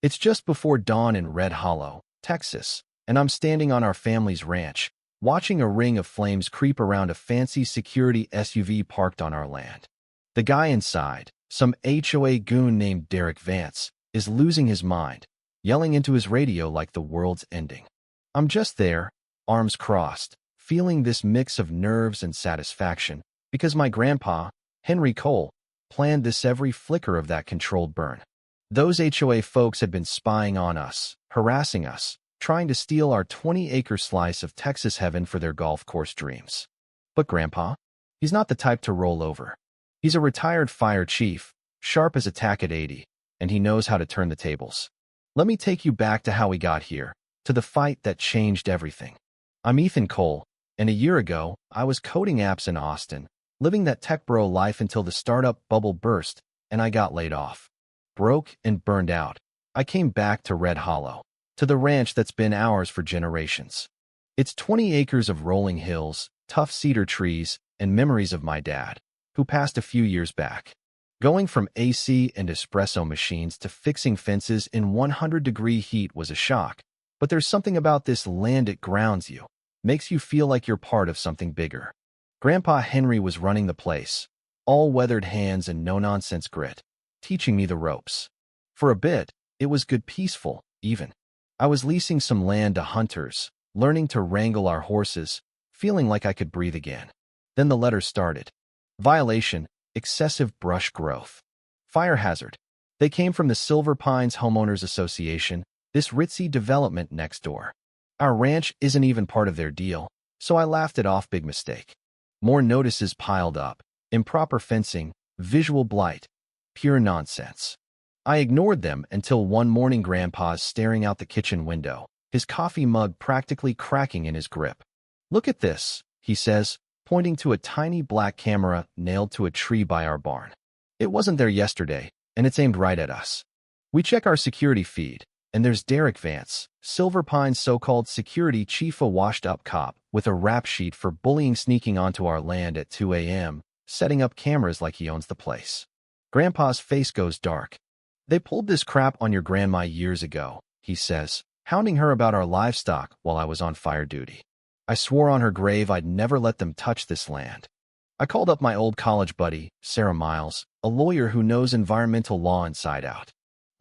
It's just before dawn in Red Hollow, Texas, and I'm standing on our family's ranch, watching a ring of flames creep around a fancy security SUV parked on our land. The guy inside, some HOA goon named Derek Vance, is losing his mind, yelling into his radio like the world's ending. I'm just there, arms crossed, feeling this mix of nerves and satisfaction, because my grandpa, Henry Cole, planned this every flicker of that controlled burn. Those HOA folks had been spying on us, harassing us, trying to steal our 20-acre slice of Texas heaven for their golf course dreams. But Grandpa? He's not the type to roll over. He's a retired fire chief, sharp as a tack at 80, and he knows how to turn the tables. Let me take you back to how we got here, to the fight that changed everything. I'm Ethan Cole, and a year ago, I was coding apps in Austin, living that tech bro life until the startup bubble burst, and I got laid off. Broke and burned out, I came back to Red Hollow, to the ranch that's been ours for generations. It's 20 acres of rolling hills, tough cedar trees, and memories of my dad, who passed a few years back. Going from AC and espresso machines to fixing fences in 100-degree heat was a shock, but there's something about this land it grounds you, makes you feel like you're part of something bigger. Grandpa Henry was running the place, all-weathered hands and no-nonsense grit, teaching me the ropes. For a bit, it was good peaceful, even. I was leasing some land to hunters, learning to wrangle our horses, feeling like I could breathe again. Then the letters started. Violation, excessive brush growth. Fire hazard. They came from the Silver Pines Homeowners Association, this ritzy development next door. Our ranch isn't even part of their deal, so I laughed it off. Big mistake. More notices piled up. Improper fencing, visual blight. Pure nonsense. I ignored them until one morning Grandpa's staring out the kitchen window, his coffee mug practically cracking in his grip. Look at this, he says, pointing to a tiny black camera nailed to a tree by our barn. It wasn't there yesterday, and it's aimed right at us. We check our security feed, and there's Derek Vance, Silver Pine's so-called security chief, a washed-up cop with a rap sheet for bullying, sneaking onto our land at 2 a.m., setting up cameras like he owns the place. Grandpa's face goes dark. They pulled this crap on your grandma years ago, he says, hounding her about our livestock while I was on fire duty. I swore on her grave I'd never let them touch this land. I called up my old college buddy, Sarah Miles, a lawyer who knows environmental law inside out.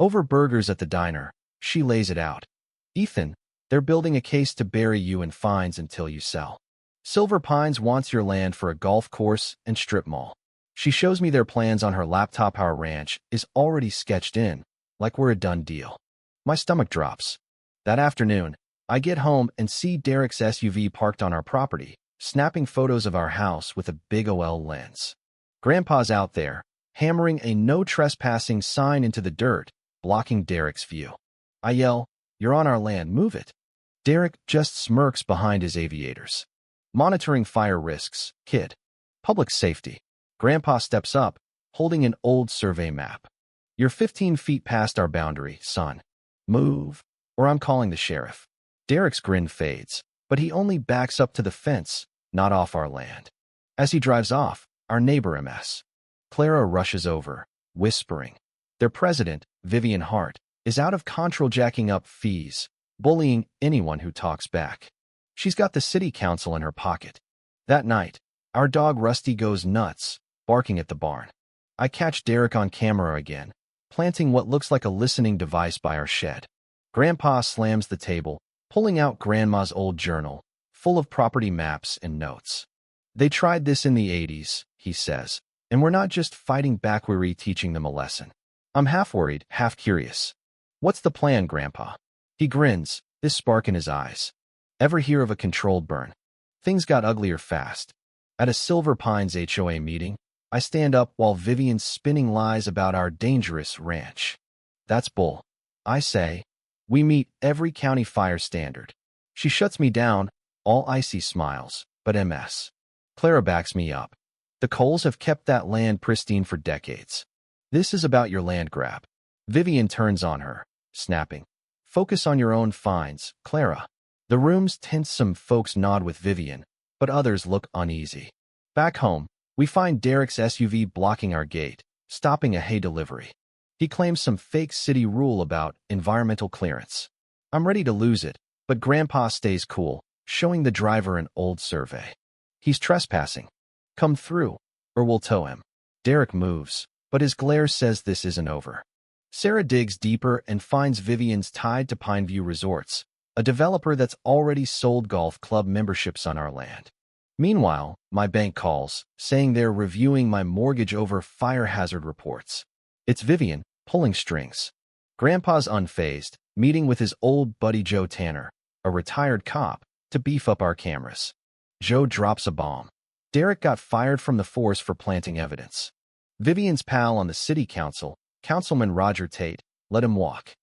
Over burgers at the diner, she lays it out. Ethan, they're building a case to bury you in fines until you sell. Silver Pines wants your land for a golf course and strip mall. She shows me their plans on her laptop. Our ranch is already sketched in, like we're a done deal. My stomach drops. That afternoon, I get home and see Derek's SUV parked on our property, snapping photos of our house with a big OL lens. Grandpa's out there, hammering a no trespassing sign into the dirt, blocking Derek's view. I yell, "You're on our land, move it." Derek just smirks behind his aviators. Monitoring fire risks, kid. Public safety. Grandpa steps up, holding an old survey map. You're 15 feet past our boundary, son. Move, or I'm calling the sheriff. Derek's grin fades, but he only backs up to the fence, not off our land. As he drives off, our neighbor MS. Clara rushes over, whispering. Their president, Vivian Hart, is out of control, jacking up fees, bullying anyone who talks back. She's got the city council in her pocket. That night, our dog Rusty goes nuts, barking at the barn. I catch Derek on camera again, planting what looks like a listening device by our shed. Grandpa slams the table, pulling out Grandma's old journal, full of property maps and notes. They tried this in the 80s, he says, and we're not just fighting back, we're teaching them a lesson. I'm half worried, half curious. What's the plan, Grandpa? He grins, this spark in his eyes. Ever hear of a controlled burn? Things got uglier fast. At a Silver Pines HOA meeting, I stand up while Vivian's spinning lies about our dangerous ranch. That's bull. I say, we meet every county fire standard. She shuts me down, all icy smiles, but MS. Clara backs me up. The Coles have kept that land pristine for decades. This is about your land grab. Vivian turns on her, snapping. Focus on your own fines, Clara. The room's tense. Some folks nod with Vivian, but others look uneasy. Back home, we find Derek's SUV blocking our gate, stopping a hay delivery. He claims some fake city rule about environmental clearance. I'm ready to lose it, but Grandpa stays cool, showing the driver an old survey. He's trespassing. Come through, or we'll tow him. Derek moves, but his glare says this isn't over. Sarah digs deeper and finds Vivian's tied to Pineview Resorts, a developer that's already sold golf club memberships on our land. Meanwhile, my bank calls, saying they're reviewing my mortgage over fire hazard reports. It's Vivian, pulling strings. Grandpa's unfazed, meeting with his old buddy Joe Tanner, a retired cop, to beef up our cameras. Joe drops a bomb. Derek got fired from the force for planting evidence. Vivian's pal on the city council, Councilman Roger Tate, let him walk.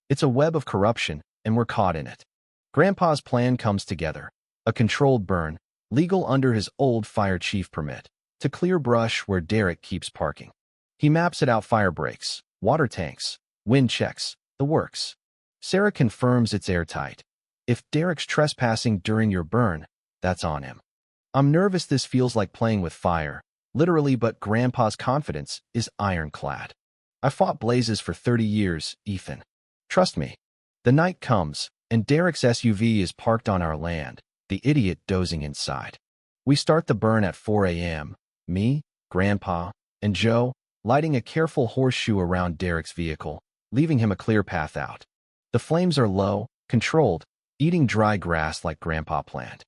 It's a web of corruption, and we're caught in it. Grandpa's plan comes together. A controlled burn, legal under his old fire chief permit, to clear brush where Derek keeps parking. He maps it out: fire breaks, water tanks, wind checks, the works. Sarah confirms it's airtight. If Derek's trespassing during your burn, that's on him. I'm nervous. This feels like playing with fire, literally, but Grandpa's confidence is ironclad. I fought blazes for 30 years, Ethan. Trust me. The night comes, and Derek's SUV is parked on our land, the idiot dozing inside. We start the burn at 4 a.m., me, Grandpa, and Joe, lighting a careful horseshoe around Derek's vehicle, leaving him a clear path out. The flames are low, controlled, eating dry grass like Grandpa planned.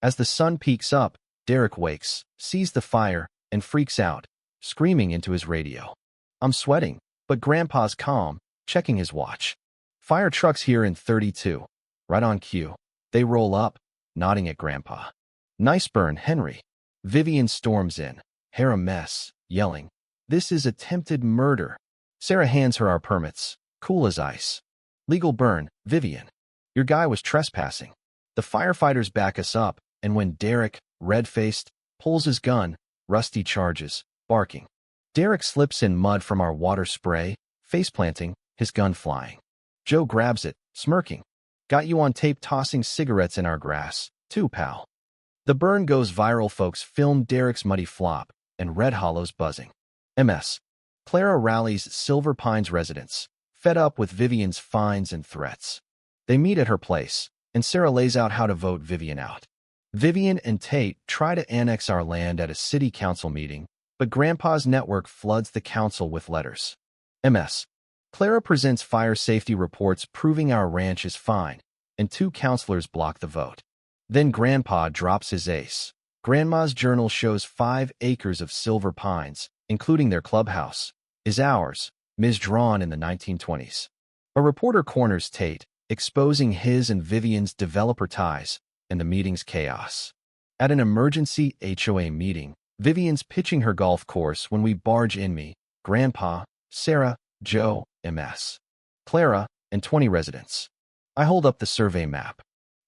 As the sun peaks up, Derek wakes, sees the fire, and freaks out, screaming into his radio. I'm sweating, but Grandpa's calm, checking his watch. Fire trucks here in 32. Right on cue. They roll up, nodding at Grandpa. Nice burn, Henry. Vivian storms in, hair a mess, yelling, "This is attempted murder." Sarah hands her our permits, cool as ice. Legal burn, Vivian. Your guy was trespassing. The firefighters back us up, and when Derek, red-faced, pulls his gun, Rusty charges, barking. Derek slips in mud from our water spray, face-planting, his gun flying. Joe grabs it, smirking. Got you on tape tossing cigarettes in our grass, too, pal. The burn goes viral. Folks film Derek's muddy flop, and Red Hollow's buzzing. MS. Clara rallies Silver Pines residents, fed up with Vivian's fines and threats. They meet at her place, and Sarah lays out how to vote Vivian out. Vivian and Tate try to annex our land at a city council meeting, but Grandpa's network floods the council with letters. MS. Clara presents fire safety reports proving our ranch is fine, and 2 counselors block the vote. Then Grandpa drops his ace. Grandma's journal shows 5 acres of Silver Pines, including their clubhouse, is ours, misdrawn in the 1920s. A reporter corners Tate, exposing his and Vivian's developer ties, and the meeting's chaos. At an emergency HOA meeting, Vivian's pitching her golf course when we barge in: me, Grandpa, Sarah, Joe, MS. Clara, and 20 residents. I hold up the survey map.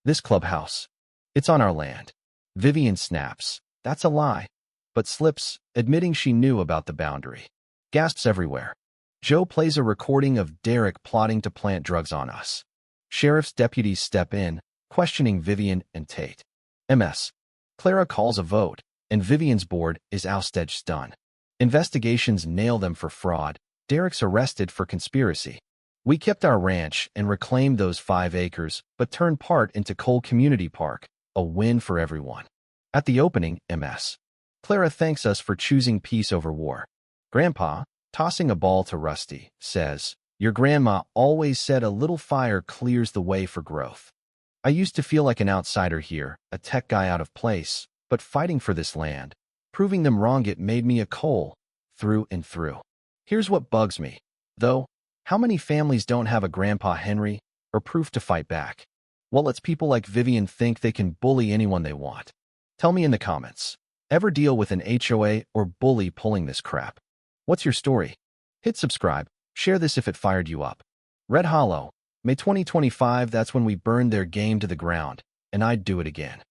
This clubhouse. It's on our land. Vivian snaps. That's a lie. But slips, admitting she knew about the boundary. Gasps everywhere. Joe plays a recording of Derek plotting to plant drugs on us. Sheriff's deputies step in, questioning Vivian and Tate. MS. Clara calls a vote, and Vivian's board is ousted. Stunned. Investigations nail them for fraud. Derek's arrested for conspiracy. We kept our ranch and reclaimed those 5 acres, but turned part into Cole Community Park, a win for everyone. At the opening, MS. Clara thanks us for choosing peace over war. Grandpa, tossing a ball to Rusty, says, "Your grandma always said a little fire clears the way for growth." I used to feel like an outsider here, a tech guy out of place, but fighting for this land, proving them wrong, it made me a Cole, through and through. Here's what bugs me, though. How many families don't have a Grandpa Henry, or proof to fight back? What lets people like Vivian think they can bully anyone they want? Tell me in the comments. Ever deal with an HOA or bully pulling this crap? What's your story? Hit subscribe, share this if it fired you up. Red Hollow, May 2025, that's when we burned their game to the ground, and I'd do it again.